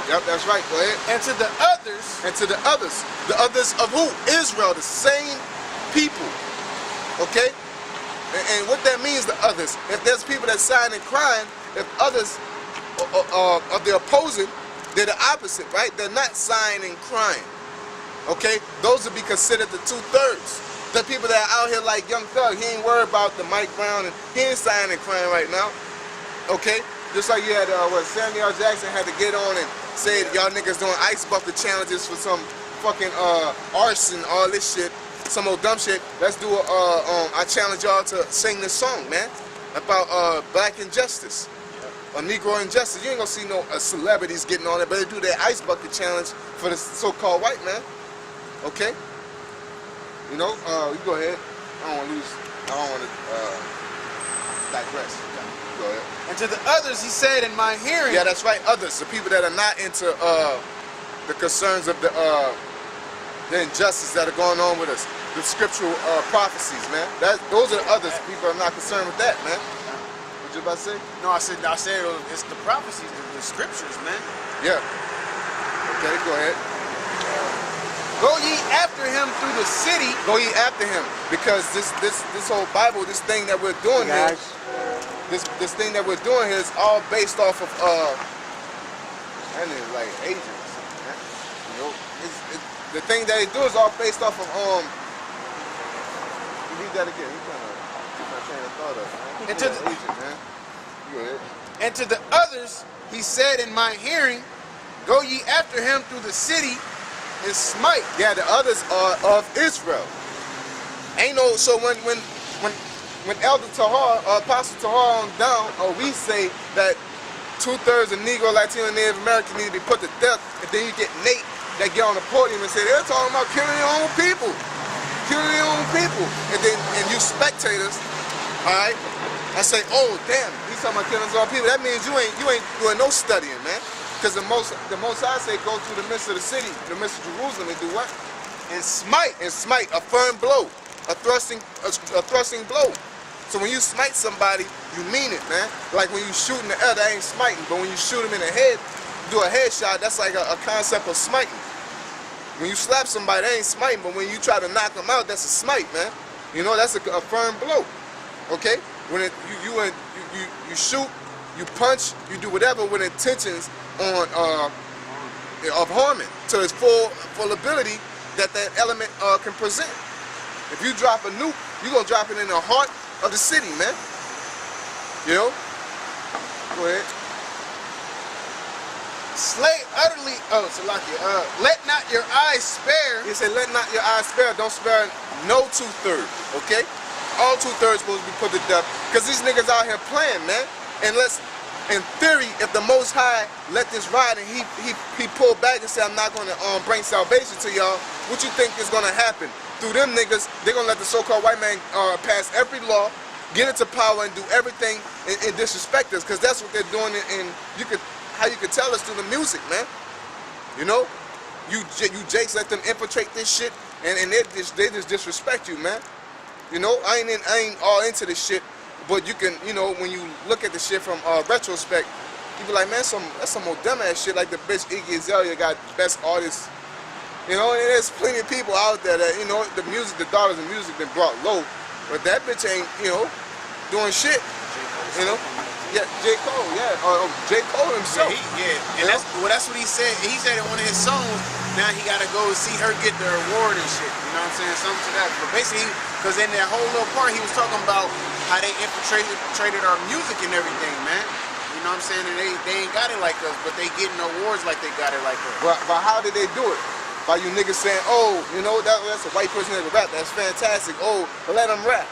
Yep, that's right. Go ahead. And to the others. And to the others. The others of who? Israel, the same people. Okay? And what that means, the others. If there's people that sign and crying, if others of the opposing, they're the opposite, right? They're not sighing and crying. Okay? Those would be considered the 2/3. The people that are out here like Young Thug, he ain't worried about the Mike Brown, and he ain't sighing and crying right now. Okay? Just like you had, Samuel Jackson had to get on and say, y'all niggas doing ice bucket challenges for some fucking arson, all this shit, some old dumb shit. Let's do I challenge y'all to sing this song, man, about black injustice, or Negro injustice. You ain't gonna see no celebrities getting on it, but they do their ice bucket challenge for the so-called white man. Okay? You know, you go ahead. I don't want to digress. Go ahead. And to the others, he said in my hearing. Yeah, that's right. Others, the people that are not into the concerns of the injustice that are going on with us, the scriptural prophecies, man. Those are the others. People are not concerned with that, man. What you about to say? No, I said it's the prophecies, the scriptures, man. Yeah. Okay, go ahead. Go ye after him through the city. Go ye after him, because this whole Bible, this thing that we're doing here, this thing that we're doing here is all based off of like agents. You know, the thing that they do is all based off of You read that again. He's trying to get my train of thought up, man. And to the agent, man. Go ahead. And to the others, he said in my hearing, go ye after him through the city and smite. Yeah, the others are of Israel. Ain't no, so when Elder Tahar, Apostle Tahar on down, or we say that 2/3 of Negro, Latino, and Native Americans need to be put to death, and then you get Nate that get on the podium and say they're talking about killing their own people, and you spectators, all right, I say, oh damn, he's talking about killing his own people. That means you ain't doing no studying, man. Because the most I say, go through the midst of the city, the midst of Jerusalem, and do what? And smite. And smite, a firm blow, a thrusting blow. So when you smite somebody, you mean it, man. Like when you shoot in the air, that ain't smiting. But when you shoot him in the head, do a headshot, that's like a concept of smiting. When you slap somebody, that ain't smiting. But when you try to knock them out, that's a smite, man. You know, that's a firm blow. Okay? When you shoot, you punch, you do whatever with intentions of harming to its full ability that element can present. If you drop a nuke, you're gonna drop it in the heart of the city, man. You know? Go ahead. Slay utterly, let not your eyes spare. He said, let not your eyes spare. Don't spare no 2/3, okay? All 2/3 supposed to be put to death. Because these niggas out here playing, man. And in theory, if the Most High let this ride and he pulled back and said, I'm not going to bring salvation to y'all, what you think is going to happen? Through them niggas, they're going to let the so-called white man pass every law, get into power, and do everything and disrespect us, because that's what they're doing. And how you could tell us through the music, man. You know? You jakes let them infiltrate this shit, and they just disrespect you, man. You know, I ain't all into this shit. But you can, you know, when you look at the shit from retrospect, you be like, man, that's some old dumbass shit. Like the bitch Iggy Azalea got best artists. You know, and there's plenty of people out there that, you know, the dollars of music been brought low, but that bitch ain't, you know, doing shit. You know, yeah, J. Cole, yeah, J. Cole himself. Yeah, and that's what he said. He said in one of his songs, now he gotta go see her get the award and shit. You know what I'm saying? Something to that. But basically, because in that whole little part, he was talking about how they infiltrated our music and everything, man. You know what I'm saying? And they ain't got it like us, but they getting awards like they got it like us. But how did they do it? By you niggas saying, oh, you know, that's a white person that can rap, that's fantastic. Oh, let them rap.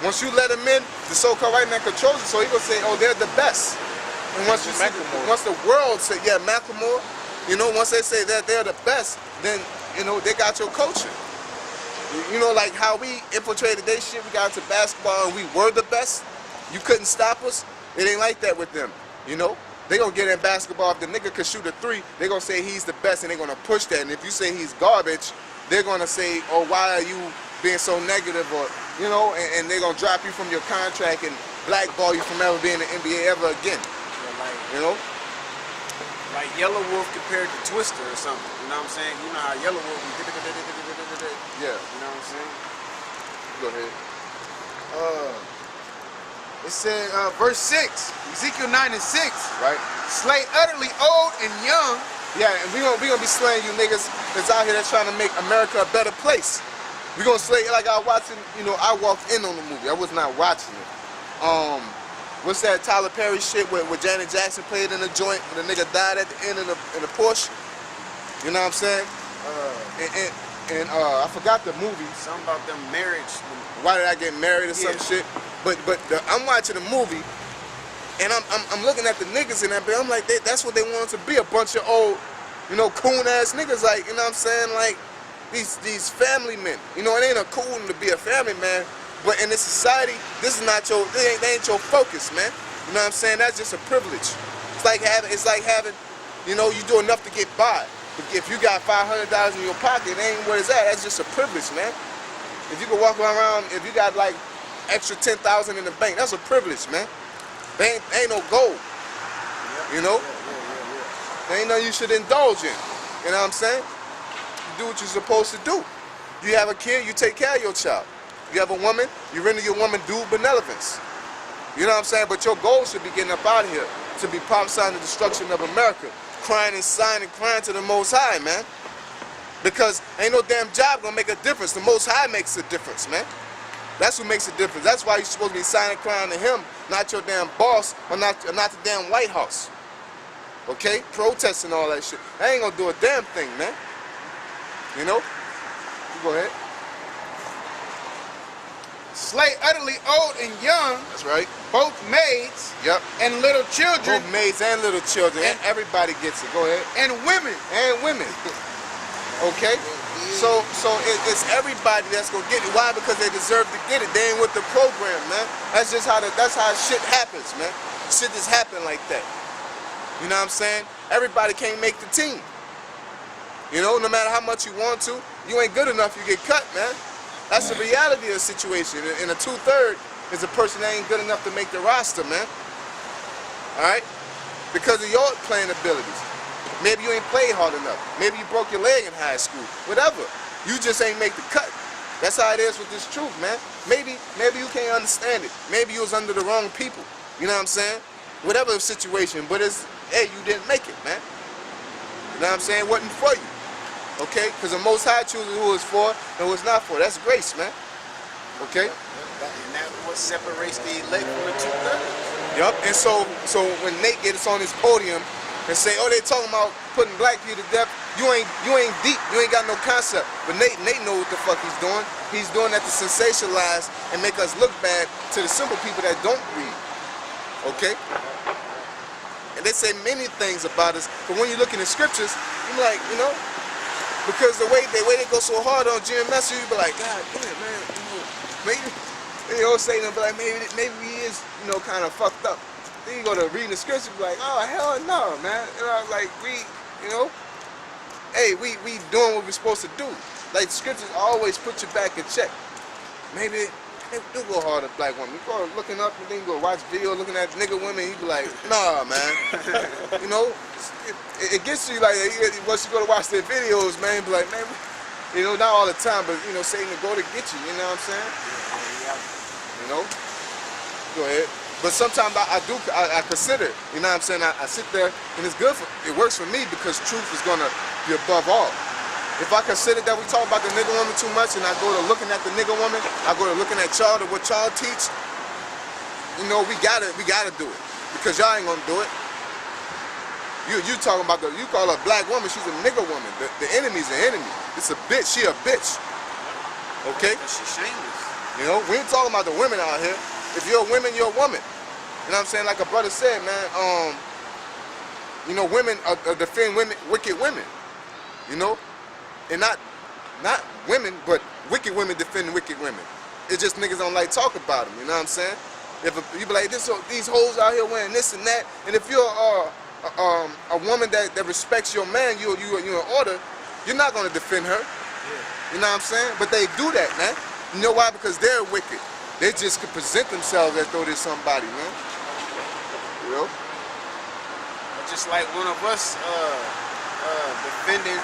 Once you let him in, the so-called white man controls it, so he gonna say, oh, they're the best. And once once the world say, yeah, Macklemore, you know, once they say that they're the best, then, you know, they got your culture. You know, like how we infiltrated their shit, we got into basketball and we were the best. You couldn't stop us. It ain't like that with them, you know? They gonna get in basketball. If the nigga could shoot a 3, they gonna say he's the best and they gonna push that. And if you say he's garbage, they're gonna say, oh, why are you being so negative? Or, you know, and they're gonna drop you from your contract and blackball you from ever being in the NBA ever again. You know? Like Yellow Wolf compared to Twister or something. You know what I'm saying? You know how Yellow Wolf be Yeah. You know what I'm saying? Go ahead. It said, verse 6, Ezekiel 9 and 6. Right. Slay utterly old and young. Yeah, and we gonna be slaying you niggas that's out here that's trying to make America a better place. We gonna slay like I watching, you know, I walked in on the movie. I was not watching it. What's that Tyler Perry shit where Janet Jackson played in a joint and the nigga died at the end in a Porsche? You know what I'm saying? And I forgot the movie. Something about them marriage. Why did I get married or some shit? But I'm watching the movie and I'm looking at the niggas in that bit. I'm like, that's what they want to be, a bunch of old, you know, coon ass niggas, like, you know what I'm saying? Like these family men. You know, it ain't a cool to be a family man. But in this society, this is not your, they ain't your focus, man. You know what I'm saying? That's just a privilege. It's like having, you know, you do enough to get by. But if you got $500 in your pocket, it ain't where it's at. That's just a privilege, man. If you can walk around, if you got like extra 10,000 in the bank, that's a privilege, man. They ain't no gold. You know? There ain't nothing you should indulge in. You know what I'm saying? You do what you're supposed to do. You have a kid, you take care of your child. You have a woman, you render your woman due benevolence. You know what I'm saying? But your goal should be getting up out of here to be prophesying the destruction of America, crying and sighing and crying to the Most High, man. Because ain't no damn job gonna make a difference. The Most High makes a difference, man. That's what makes a difference. That's why you're supposed to be signing and crying to Him, not your damn boss or not the damn White House. Okay? Protesting all that shit. That ain't gonna do a damn thing, man. You know? You go ahead. Slay utterly old and young. That's right. Both maids. Yep. And little children. Both maids and little children. And everybody gets it. Go ahead. And women. And women. Okay? So it's everybody that's gonna get it. Why? Because they deserve to get it. They ain't with the program, man. That's just how shit happens, man. Shit just happen like that. You know what I'm saying? Everybody can't make the team. You know, no matter how much you want to, you ain't good enough, you get cut, man. That's the reality of the situation. And a 2/3 is a person that ain't good enough to make the roster, man. Alright? Because of your playing abilities. Maybe you ain't played hard enough. Maybe you broke your leg in high school. Whatever. You just ain't make the cut. That's how it is with this truth, man. Maybe you can't understand it. Maybe you was under the wrong people. You know what I'm saying? Whatever the situation. But it's, hey, you didn't make it, man. You know what I'm saying? It wasn't for you. Okay? Because the Most High chooses who it's for and who it's not for. That's grace, man. Okay? And that's what separates the elect from the 2/3. Yup. And so when Nate gets on his podium and say, oh, they talking about putting black people to death, you ain't deep. You ain't got no concept. But Nate know what the fuck he's doing. He's doing that to sensationalize and make us look bad to the simple people that don't read. Okay? And they say many things about us, but when you look in the scriptures, you're like, you know, because the way they go so hard on GMS, you be like, God damn, man, you know, maybe, you know, say them, but like maybe he is, you know, kind of fucked up. Then you go to reading the scripture, be like, oh hell no, man. You know, like you know, hey, we doing what we're supposed to do. Like the scriptures always put you back in check. Maybe they do go hard at black women. You go looking up and then you go watch video looking at nigga women, you be like, nah, man. You know, it gets you like once you go to watch their videos, man, you be like, man, you know, not all the time, but you know, Satan will go to get you. You know what I'm saying? You know. Go ahead. But sometimes I consider it, you know what I'm saying? I sit there and it's good it works for me because truth is gonna be above all. If I consider that we talk about the nigga woman too much and I go to looking at the nigga woman, I go to looking at y'all to what y'all teach, you know, we gotta do it. Because y'all ain't gonna do it. You talking about you call her a black woman, she's a nigga woman. The enemy's an enemy. It's a bitch, she a bitch. Okay? She's shameless. You know, we ain't talking about the women out here. If you're a woman, you're a woman. You know what I'm saying? Like a brother said, man, you know, women defend women, wicked women. You know? And not women, but wicked women defend wicked women. It's just niggas don't like talk about them, you know what I'm saying? If you be like, these hoes out here wearing this and that, and if you're a woman that respects your man, you're in order, you're not gonna defend her. You know what I'm saying? But they do that, man. You know why? Because they're wicked. They just could present themselves as though they're somebody, man. You know? just like one of us defending.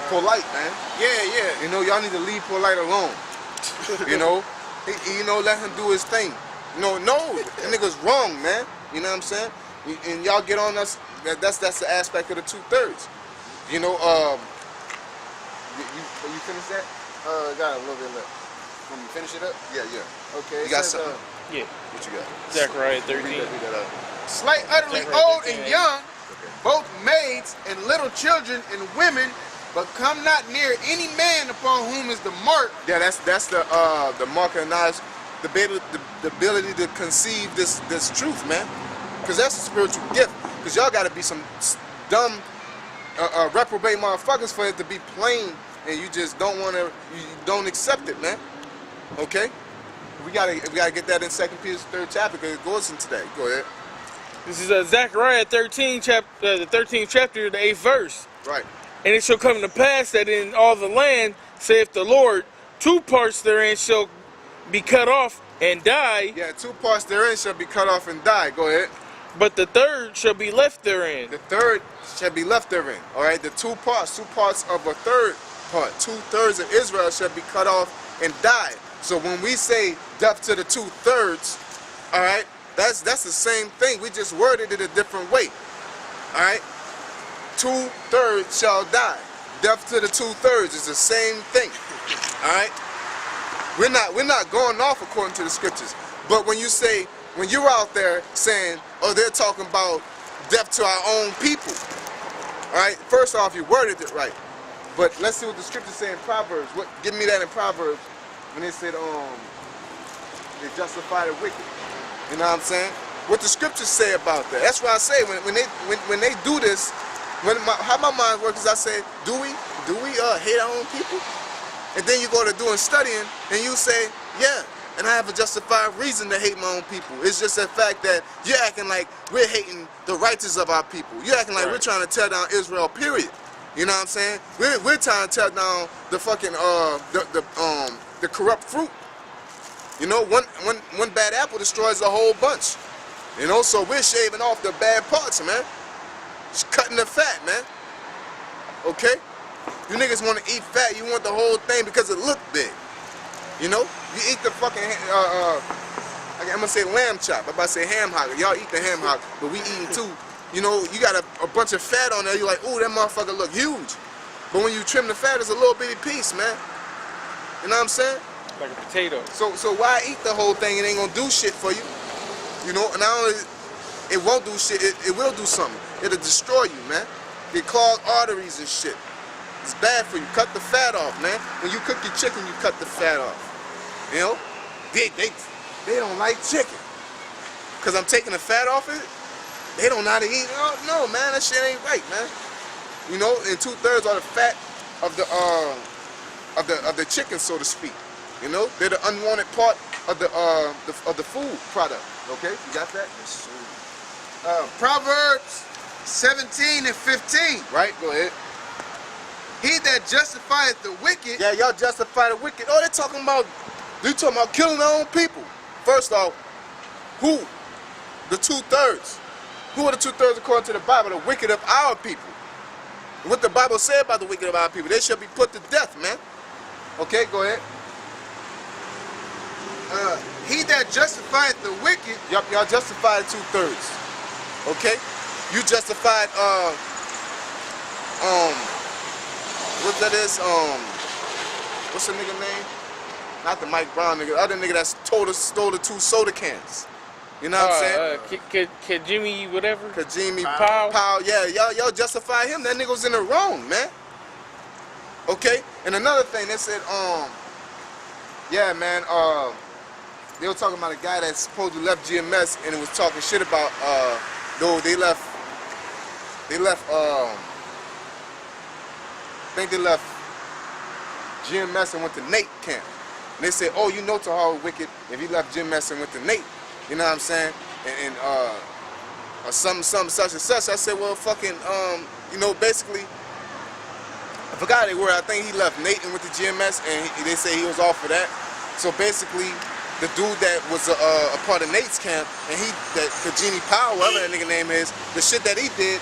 Polite, man. Yeah. You know, y'all need to leave Polite alone. You know, let him do his thing. No, that nigga's wrong, man. You know what I'm saying? And y'all get on us. That's the aspect of the 2/3. You know, you finished that? Got a little bit left. Want me to finish it up? Yeah. Okay. You got something? Yeah. What you got? Zechariah 13. Read that out. Slay utterly Zechariah old 13, and young, both maids and little children and women, but come not near any man upon whom is the mark. Yeah, that's the mark of knowledge, the ability to conceive this truth, man. Because that's a spiritual gift. Because y'all got to be some dumb, reprobate motherfuckers for it to be plain, and you just don't want to, you don't accept it, man. Okay? We gotta get that in 2 Peter's 3rd chapter because it goes into that. Go ahead. This is Zechariah 13, the 13th chapter, the 8th verse. Right. And it shall come to pass that in all the land, saith the Lord, 2 parts therein shall be cut off and die. Yeah, 2 parts therein shall be cut off and die. Go ahead. But the third shall be left therein. The third shall be left therein. All right. The 2 parts of a third part. 2/3 of Israel shall be cut off and die. So when we say death to the 2/3, all right, that's the same thing. We just worded it a different way. All right. 2/3 shall die. Death to the 2/3 is the same thing. All right. We're not going off according to the scriptures. But when you're out there saying, oh, they're talking about death to our own people. All right. First off, you worded it right. But let's see what the scriptures say in Proverbs. Give me that in Proverbs when they said they justify the wicked. You know what I'm saying? What the scriptures say about that. That's why I say when they do this. How my mind works is I say, do we hate our own people? And then you go to doing studying and you say, yeah, and I have a justified reason to hate my own people. It's just the fact that you're acting like we're hating the righteous of our people. You're acting like we're trying to tear down Israel, period. You know what I'm saying? We're trying to tear down the fucking the corrupt fruit. You know, one bad apple destroys a whole bunch. You know, so we're shaving off the bad parts, man. Just cutting the fat, man. Okay? You niggas want to eat fat, you want the whole thing because it look big. You know? You eat the fucking, I'm gonna say lamb chop. I'm about to say ham hock. Y'all eat the ham hock, but we eating too. You know, you got a bunch of fat on there, you're like, ooh, that motherfucker look huge. But when you trim the fat, it's a little bitty piece, man. You know what I'm saying? Like a potato. So why eat the whole thing? It ain't gonna do shit for you. You know, and not only it won't do shit, it will do something. It'll destroy you, man. It clog arteries and shit. It's bad for you. Cut the fat off, man. When you cook your chicken, you cut the fat off. You know? They don't like chicken. Cause I'm taking the fat off it. They don't know how to eat. No, man, that shit ain't right, man. You know, and 2/3 are the fat of the chicken, so to speak. You know, they're the unwanted part of the food product. Okay, you got that? Proverbs 17 and 15. Right, go ahead. He that justifieth the wicked. Yeah, y'all justify the wicked. Oh, they're talking about killing their own people. First off, who? The 2/3. Who are the 2/3 according to the Bible? The wicked of our people. What the Bible said about the wicked of our people, they shall be put to death, man. Okay, go ahead. He that justifieth the wicked. Y'all justified 2/3. Okay? You justified what that is? What's the nigga name? Not the Mike Brown nigga, the other nigga that stole the 2 soda cans. You know what I'm saying? Jimmy whatever? Kajimi Powell. Powell, yeah, y'all justify him. That nigga was in the wrong, man. Okay? And another thing, they said, yeah, man, they were talking about a guy that supposedly left GMS and it was talking shit about, though they left, I think they left GMS and went to Nate camp. And they said, oh, you know Tahar wicked if he left GMS and went to Nate. You know what I'm saying? And or something such and such. I said, well, fucking, you know, basically, I forgot they were. I think he left Nate and went to GMS, and they say he was off for that. So basically, the dude that was a part of Nate's camp, and the Genie Powell, whatever that nigga name is, the shit that he did,